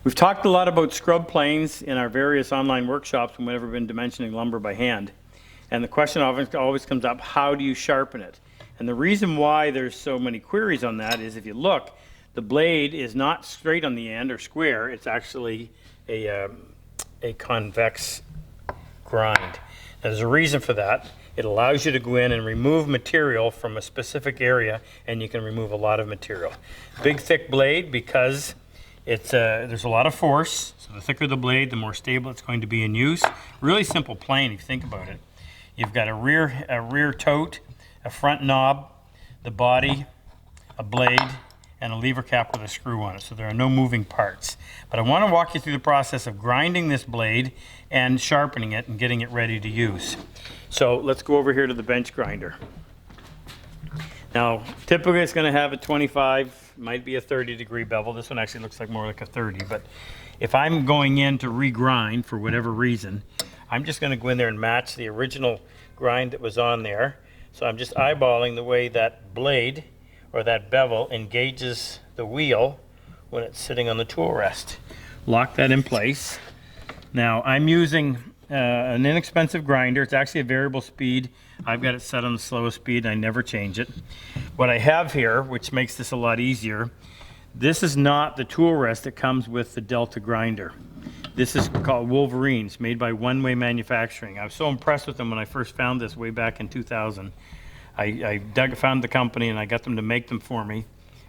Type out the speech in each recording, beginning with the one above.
We've talked a lot about scrub planes in our various online workshops when we've ever been dimensioning lumber by hand. And the question always comes up, how do you sharpen it? And the reason why there's so many queries on that is if you look, the blade is not straight on the end or square, it's actually a convex grind. Now, there's a reason for that. It allows you to go in and remove material from a specific area, and you can remove a lot of material. Big thick blade because there's a lot of force, so the thicker the blade, the more stable it's going to be in use. Really simple plane if you think about it. You've got a rear tote, a front knob, the body, a blade, and a lever cap with a screw on it, so there are no moving parts. But I want to walk you through the process of grinding this blade and sharpening it and getting it ready to use. So let's go over here to the bench grinder. Now, typically it's going to have a 25, might be a 30-degree bevel. This one actually looks like more like a 30, but if I'm going in to regrind for whatever reason, I'm just going to go in there and match the original grind that was on there. So I'm just eyeballing the way that blade or that bevel engages the wheel when it's sitting on the tool rest. Lock that in place. Now I'm using an inexpensive grinder. It's actually a variable speed. I've got it set on the slowest speed and I never change it. What I have here, which makes this a lot easier, this is not the tool rest that comes with the Delta grinder. This is called Wolverines, made by One Way Manufacturing. I was so impressed with them when I first found this way back in 2000. I found the company and I got them to make them for me,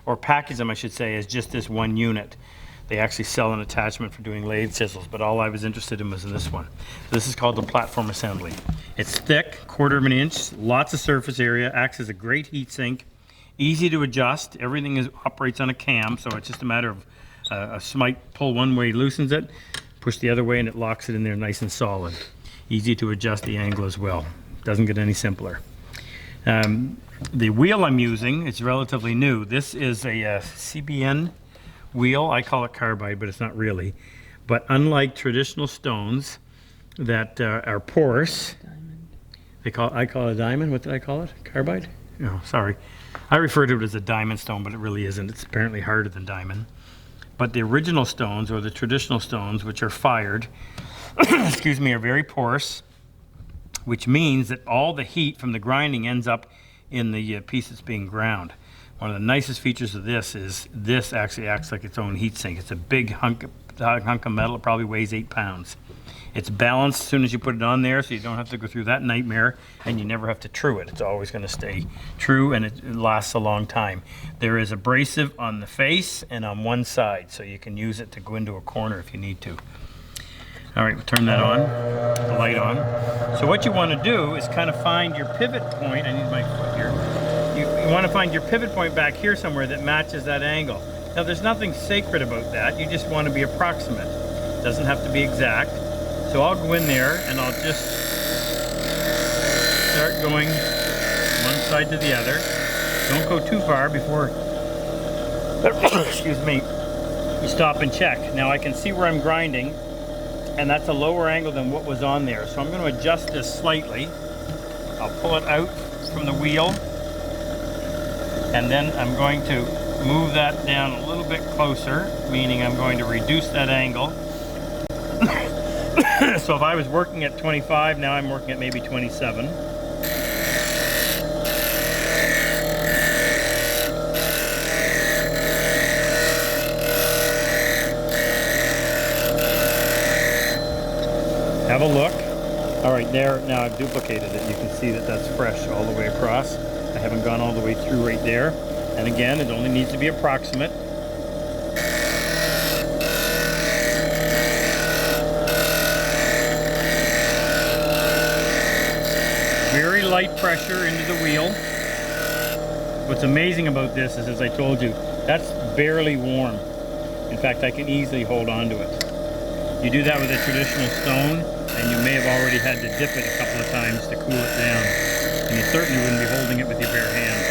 or package them I should say, as just this one unit. They actually sell an attachment for doing lathe chisels, but all I was interested in was in this one. This is called the platform assembly. It's thick, 1/4 of an inch, lots of surface area, acts as a great heat sink, easy to adjust. Everything operates on a cam, so it's just a matter of a smite pull one way loosens it, push the other way and it locks it in there nice and solid. Easy to adjust the angle as well. Doesn't get any simpler. The wheel I'm using is relatively new. This is a Cbn Wheel. I call it carbide, but it's not really. But unlike traditional stones that are porous, I call it a diamond. What did I call it? Carbide? No, sorry. I refer to it as a diamond stone, but it really isn't. It's apparently harder than diamond. But the original stones, or the traditional stones, which are fired, excuse me, are very porous, which means that all the heat from the grinding ends up in the piece that's being ground. One of the nicest features of this is this actually acts like its own heat sink. It's a big hunk of metal. It probably weighs 8 pounds. It's balanced as soon as you put it on there, so you don't have to go through that nightmare, and you never have to true it. It's always going to stay true, and it lasts a long time. There is abrasive on the face and on one side, so you can use it to go into a corner if you need to. All right, we'll turn that on, the light on. So what you want to do is kind of find your pivot point. I need my foot here. You want to find your pivot point back here somewhere that matches that angle. Now there's nothing sacred about that. You just want to be approximate. It doesn't have to be exact. So I'll go in there and I'll just start going one side to the other. Don't go too far before, excuse me, you stop and check. Now I can see where I'm grinding, and that's a lower angle than what was on there. So I'm going to adjust this slightly. I'll pull it out from the wheel, and then I'm going to move that down a little bit closer, meaning I'm going to reduce that angle. So if I was working at 25, now I'm working at maybe 27. Have a look. All right, there, now I've duplicated it. You can see that that's fresh all the way across. I haven't gone all the way through right there. And again, it only needs to be approximate. Very light pressure into the wheel. What's amazing about this is, as I told you, that's barely warm. In fact, I can easily hold on to it. You do that with a traditional stone, and you may have already had to dip it a couple of times to cool it down. And you certainly wouldn't be holding it with your bare hands.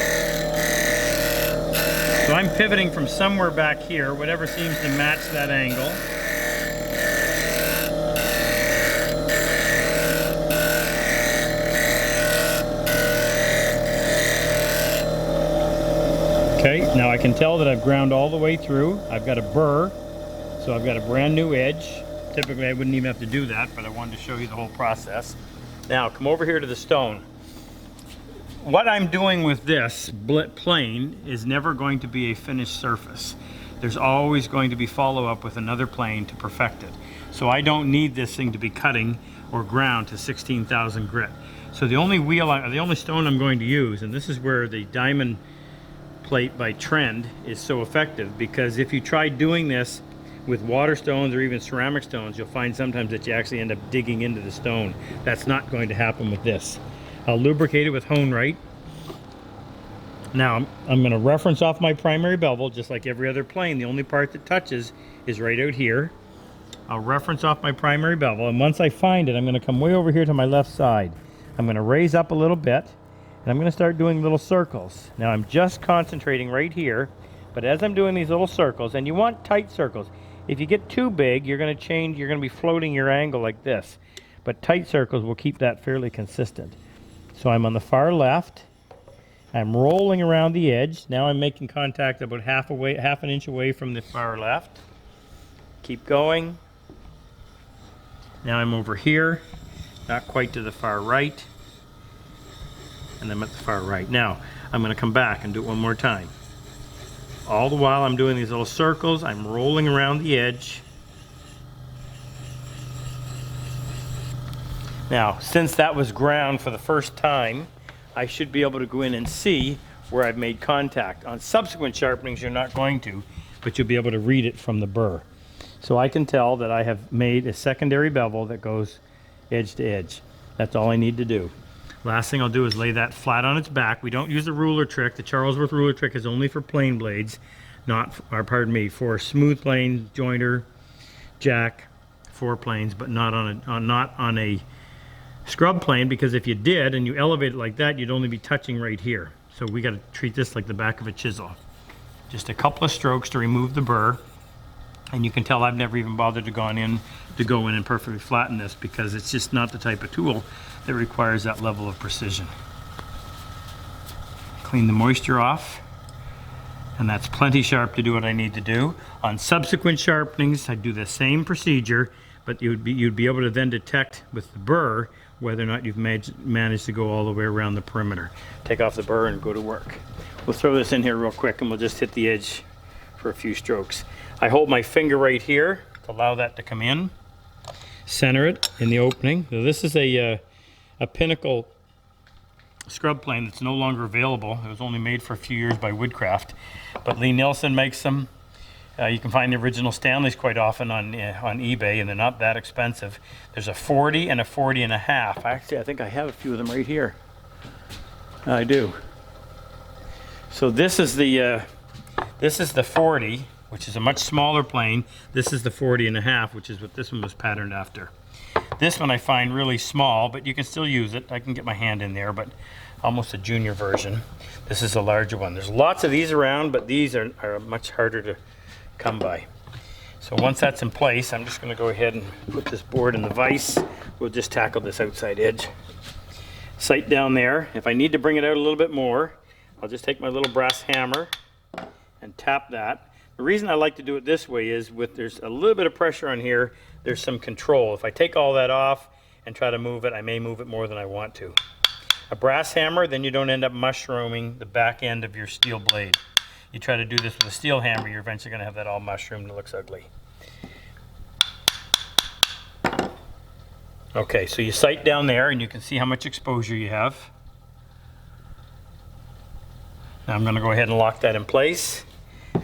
So I'm pivoting from somewhere back here, whatever seems to match that angle. Okay, now I can tell that I've ground all the way through. I've got a burr, So I've got a brand new edge. Typically I wouldn't even have to do that, but I wanted to show you the whole process. Now come over here to the stone. What I'm doing with this plane is never going to be a finished surface. There's always going to be follow-up with another plane to perfect it. So I don't need this thing to be cutting or ground to 16,000 grit. So the only stone I'm going to use, and this is where the diamond plate by Trend is so effective, because if you try doing this with water stones or even ceramic stones, you'll find sometimes that you actually end up digging into the stone. That's not going to happen with this. I'll lubricate it with hone right. Now I'm going to reference off my primary bevel just like every other plane. The only part that touches is right out here. I'll reference off my primary bevel, and once I find it, I'm going to come way over here to my left side. I'm going to raise up a little bit, and I'm going to start doing little circles. Now I'm just concentrating right here, but as I'm doing these little circles, and you want tight circles. If you get too big, you're going to be floating your angle like this. But tight circles will keep that fairly consistent. So I'm on the far left. I'm rolling around the edge. Now I'm making contact about half an inch away from the far left. Keep going. Now I'm over here, not quite to the far right. And I'm at the far right. Now I'm going to come back and do it one more time. All the while I'm doing these little circles, I'm rolling around the edge. Now, since that was ground for the first time, I should be able to go in and see where I've made contact. On subsequent sharpenings, you're not going to, but you'll be able to read it from the burr. So I can tell that I have made a secondary bevel that goes edge to edge. That's all I need to do. Last thing I'll do is lay that flat on its back. We don't use the ruler trick. The Charlesworth ruler trick is only for plain blades, for smooth plane, jointer, jack, four planes, but not on a scrub plane, because if you did and you elevate it like that, you'd only be touching right here. So we got to treat this like the back of a chisel. Just a couple of strokes to remove the burr, and you can tell I've never even bothered to go in and perfectly flatten this, because it's just not the type of tool that requires that level of precision. Clean the moisture off, and that's plenty sharp to do what I need to do. On subsequent sharpenings, I do the same procedure, but you'd be able to then detect with the burr whether or not you've managed to go all the way around the perimeter. Take off the burr and go to work. We'll throw this in here real quick, and we'll just hit the edge for a few strokes. I hold my finger right here to allow that to come in. Center it in the opening. So this is a Pinnacle scrub plane that's no longer available. It was only made for a few years by Woodcraft, but Lee Nielsen makes them. You can find the original Stanleys quite often on eBay, and they're not that expensive. There's a 40 and a 40 and a half. Actually, I think I have a few of them right here. I do. So this is the 40, which is a much smaller plane. This is the 40 and a half, which is what this one was patterned after. This one I find really small, but you can still use it. I can get my hand in there, but almost a junior version. This is a larger one. There's lots of these around, but these are much harder to come by. So once that's in place, I'm just going to go ahead and put this board in the vise. We'll just tackle this outside edge. Sight down there. If I need to bring it out a little bit more, I'll just take my little brass hammer and tap that. The reason I like to do it this way is there's a little bit of pressure on here, there's some control. If I take all that off and try to move it, I may move it more than I want to. A brass hammer, then you don't end up mushrooming the back end of your steel blade. You try to do this with a steel hammer, you're eventually going to have that all mushroomed and it looks ugly. Okay, so you sight down there and you can see how much exposure you have. Now I'm going to go ahead and lock that in place,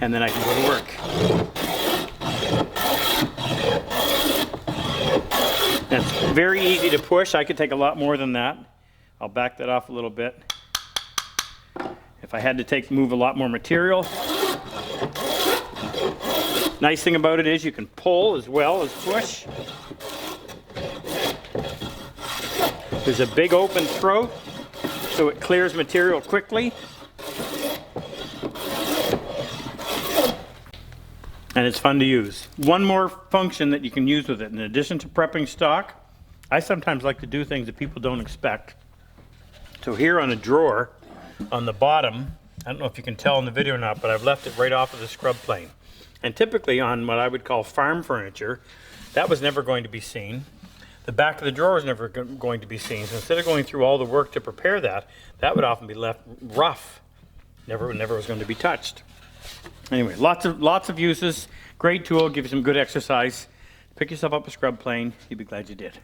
and then I can go to work. That's very easy to push. I could take a lot more than that. I'll back that off a little bit. If I had to move a lot more material. Nice thing about it is you can pull as well as push. There's a big open throat, so it clears material quickly. And it's fun to use. One more function that you can use with it, in addition to prepping stock, I sometimes like to do things that people don't expect. So here on a drawer, on the bottom, I don't know if you can tell in the video or not, but I've left it right off of the scrub plane. And typically on what I would call farm furniture, that was never going to be seen. The back of the drawer is never going to be seen. So instead of going through all the work to prepare that, that would often be left rough. Never was going to be touched. Anyway, lots of uses. Great tool, give you some good exercise. Pick yourself up a scrub plane. You'll be glad you did.